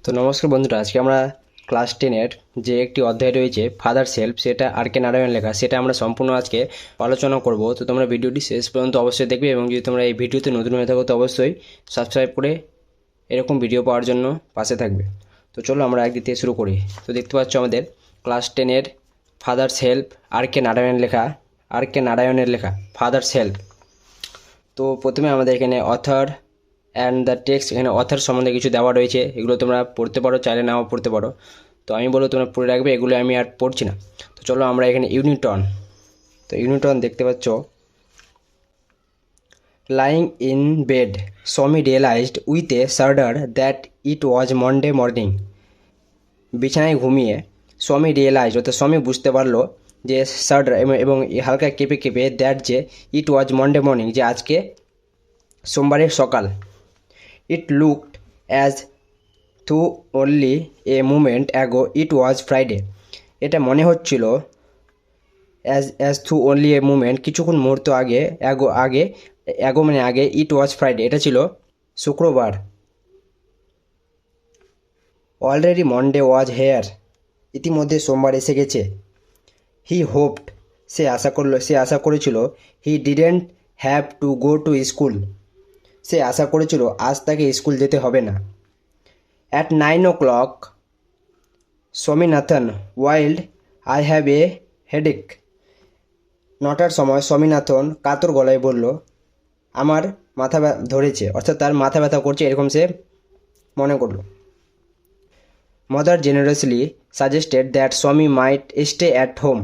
তো নমস্কার বন্ধুরা, আজকে আমরা ক্লাস 10-এর যে একটি অধ্যায় রয়েছে ফাদার সেলফ, সেটা আর কে নারায়ণ লেখা, সেটা আমরা সম্পূর্ণ আজকে আলোচনা করব। তো তোমরা ভিডিওটি শেষ পর্যন্ত অবশ্যই দেখবে এবং যদি তোমরা এই ভিডিওতে নতুন হয়ে থাকো তো অবশ্যই সাবস্ক্রাইব করে এরকম ভিডিও পাওয়ার জন্য পাশে থাকবে। তো চলো আমরা একদিক থেকে শুরু করি। তো দেখতে পাচ্ছ আমাদের ক্লাস 10-এর ফাদার সেলফ আর কে নারায়ণের লেখা ফাদার সেলফ। তো প্রথমে আমাদের এখানে অথর অ্যান্ড দ্য টেক্সট, এখানে অথর সম্বন্ধে কিছু দেওয়া রয়েছে, এগুলো তোমরা পড়তে পারো, চাইলে নাও পড়তে পারো। তো আমি বলবো তোমরা পড়ে রাখবে, এগুলো আমি আর পড়ছি না। তো চলো আমরা এখানে ইউনিটন। তো ইউনিটন দেখতে পাচ্ছ, lying in bed Swami realised with a shudder that it was Monday morning. বিছানায় ঘুমিয়ে স্বামী রিয়েলাইজড, অর্থাৎ স্বামী বুঝতে পারলো যে শার্ডার এবং হালকা কেঁপে কেঁপে দ্যাট যে ইট ওয়াজ মন্ডে মর্নিং, যে আজকে সোমবারের সকাল। It looked as though only a moment ago it was Friday. এটা মনে হচ্ছিল as though only a moment, কিছুক্ষণ মুহূর্ত আগে, ago মানে আগে, it was Friday, এটা ছিল শুক্রবার। Already Monday was here, ইতিমধ্যে সোমবার এসে গেছে। He hoped, সে আশা করেছিল, he didn't have to go to school, সে আশা করেছিল আজ তাকে স্কুল যেতে হবে না। At 9 o'clock Swaminathan wailed, I have a headache. 9টার সময় স্বামীনাথন কাতর গলায় বলল, আমার মাথা ধরেছে, অর্থাৎ তার মাথা ব্যথা করছে, এরকম সে মনে করলো। মাদার জেনারেসলি সাজেস্টেড দ্যাট স্বামী মাইট স্টে অ্যাট হোম,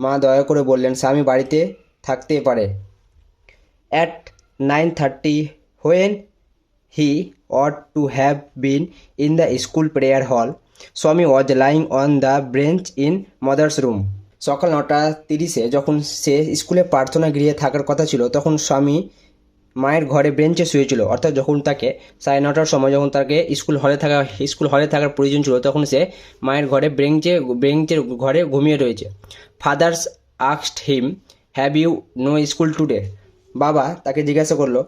মা দয়া করে বললেন স্বামী বাড়িতে থাকতে পারে। At 9:30 when he ought to have been in the school prayer hall, Swami was lying on the bench in mother's room. সকাল 9:30 যখন সে স্কুলে প্রার্থনা গৃহে থাকার কথা ছিল, তখন স্বামী মায়ের ঘরে বেঞ্চে শুয়েছিল, অর্থাৎ যখন তাকে 9:30টার সময় যখন তাকে স্কুল হলে থাকার প্রয়োজন ছিল, তখন সে মায়ের ঘরে বেঞ্চের ঘরে ঘুমিয়ে রয়েছে। Fathers asked him, have you no school today. বাবা তাকে জিজ্ঞাসা করলো,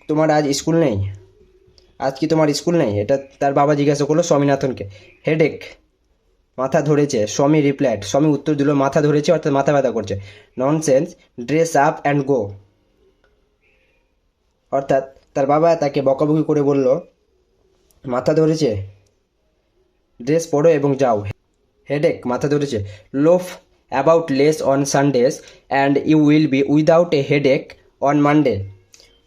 তোমার আজ স্কুল নেই, আজ কি তোমার স্কুল নেই? এটা তার বাবা জিজ্ঞাসা করলো স্বামীনাথনকে। হেডেক, মাথা ধরেছে। স্বামী রিপ্লাইড, স্বামী উত্তর দিল মাথা ধরেছে, অর্থাৎ মাথা ব্যথা করছে। Nonsense, dress up and go, অর্থাৎ তার বাবা তাকে বকাবকি করে বলল মাথা ধরেছে, ড্রেস পরো এবং যাও। হেডেক, মাথা ধরেছে। Loaf about less on Sundays and you will be without a headache on Monday.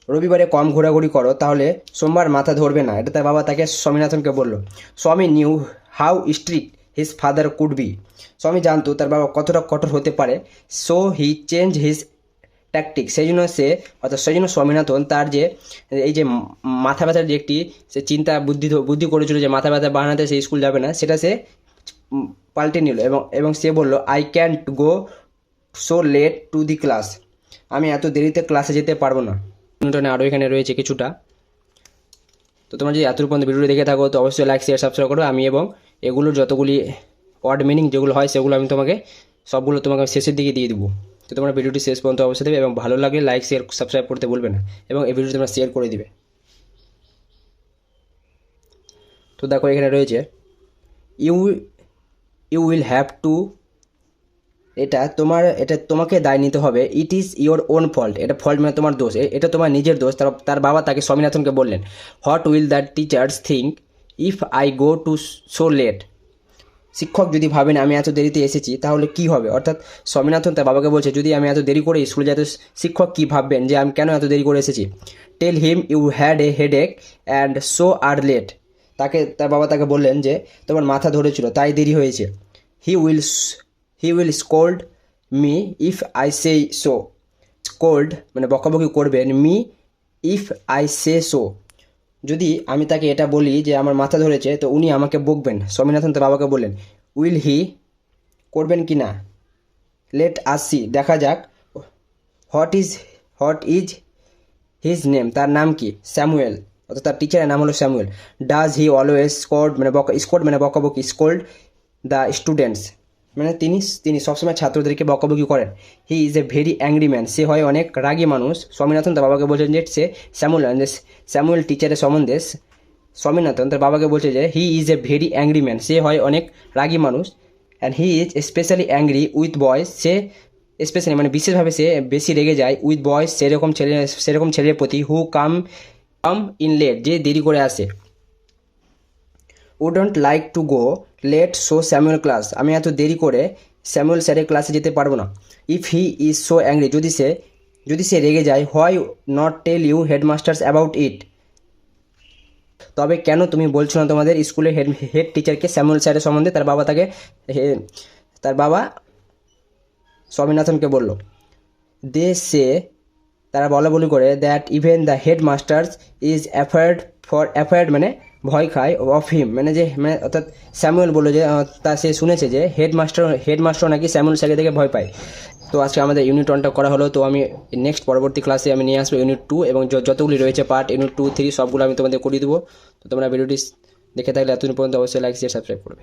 রবিবারে কম ঘোরাঘুরি করো, তাহলে সোমবার মাথা ধরবে না, এটা তার বাবা তাকে স্বামীনাথনকে বলল। স্বামী new how strict his father could be, স্বামী জানতো তার বাবা কতটা কঠোর হতে পারে। So he change his tactic, সেই জন্য স্বামীনাথন তার যে এই যে মাথা ব্যথার যে একটি সে চিন্তা বুদ্ধি করেছিল যে মাথা ব্যথা বানাতে সে স্কুল যাবে না, সেটা সে পাল্টে নিল এবং সে বলল, I can't go so late to the class, আমি এত দেরিতে ক্লাসে যেতে পারবো না। নিউটনে আরও এখানে রয়েছে কিছুটা। তো তোমরা যদি এত পর্যন্ত ভিডিওটি দেখে থাকো তো অবশ্যই লাইক শেয়ার সাবস্ক্রাইব করো। আমি এবং এগুলোর যতগুলি ওয়ার্ড মিনিং যেগুলো হয় সেগুলো আমি সবগুলো তোমাকে শেষের দিকে দিয়ে দেবো। তো তোমরা ভিডিওটি শেষ পর্যন্ত অবশ্যই দেবে এবং ভালো লাগলে লাইক শেয়ার সাবস্ক্রাইব করতে বলবে না এবং এই ভিডিওটি তোমরা শেয়ার করে দিবে। তো দেখো এখানে রয়েছে ইউ উইল হ্যাভ টু, এটা তোমাকে দায় নিতে হবে। It is your own fault, এটা ফল্ট মানে তোমার দোষ, এটা তোমার নিজের দোষ। তার বাবা তাকে স্বামীনাথনকে বললেন, what will the teachers think if I go to so late. শিক্ষক যদি ভাবেন আমি এত দেরিতে এসেছি তাহলে কি হবে, অর্থাৎ স্বামীনাথন তার বাবাকে বলছে যদি আমি এত দেরি করে স্কুলে যাই তো শিক্ষক কী ভাববেন যে আমি কেন এত দেরি করে এসেছি। Tell him you had a headache and so are late, তার বাবা তাকে বললেন যে তোমার মাথা ধরেছিল তাই দেরি হয়েছে। He will scold me if I say so, scold মানে বকাবকি করবেন, me if I say so, যদি আমি তাকে এটা বলি যে আমার মাথা ধরেছে তো উনি আমাকে বকবেন। স্বামীনাথন তার বাবাকে বললেন, উইল হি, করবেন কি না। লেট আস সি, দেখা যাক। হোয়াট ইজ হিজ নেম, তার নাম কি। স্যামুয়েল, অর্থাৎ তার টিচারের নাম হলো Samuel. Does he always scold মানে বকাবকি, স্কোল্ড দ্য স্টুডেন্টস মানে তিনি সবসময় ছাত্রদেরকে বকাবকি করেন। He is a very angry man, সে হয় অনেক রাগী মানুষ। স্বামীনাথন তার বাবাকে বলছেন যে সে স্যামুয়েল টিচারের সম্বন্ধে স্বামীনাথন তার বাবাকে বলছে যে he is a very angry man, সে হয় অনেক রাগী মানুষ। And he is specially angry with boys, সে স্পেশালি মানে বিশেষভাবে সে বেশি রেগে যায় উইথ বয়েজ সেরকম ছেলের প্রতি হু কাম ইন লেট, যে দেরি করে আসে। Wouldn't like to go late so Samuel class, আমি এত দেরি করে স্যামুয়েল স্যারের ক্লাসে যেতে পারবো না। If he is so angry, যদি সে রেগে যায়, why not tell you headmasters about it, তবে কেন তুমি বলছো না তোমাদের স্কুলের হেড টিচারকে স্যামুয়েল স্যারের সম্বন্ধে? তার বাবা স্বামীনাথনকে বলল। দে সে, তারা বলা বলি করে, that even the head masters is afraid মানে ভয় খায়, অফ হিম মানে অর্থাৎ স্যামুয়েল বললো যে তা সে শুনেছে যে হেডমাস্টার নাকি স্যামুয়েল স্যারকে দেখে ভয় পায়। তো আজকে আমাদের ইউনিট 1টা করা হলো। তো আমি নেক্সট পরবর্তী ক্লাসে আমি নিয়ে আসবো ইউনিট 2 এবং যতগুলি রয়েছে পার্ট ইউনিট 2, 3 সবগুলো আমি তোমাদের করিয়ে দেবো। তো তোমরা ভিডিওটি দেখে থাকলে এতদিন পর্যন্ত অবশ্যই লাইক শেয়ার সাবস্ক্রাইব করবে।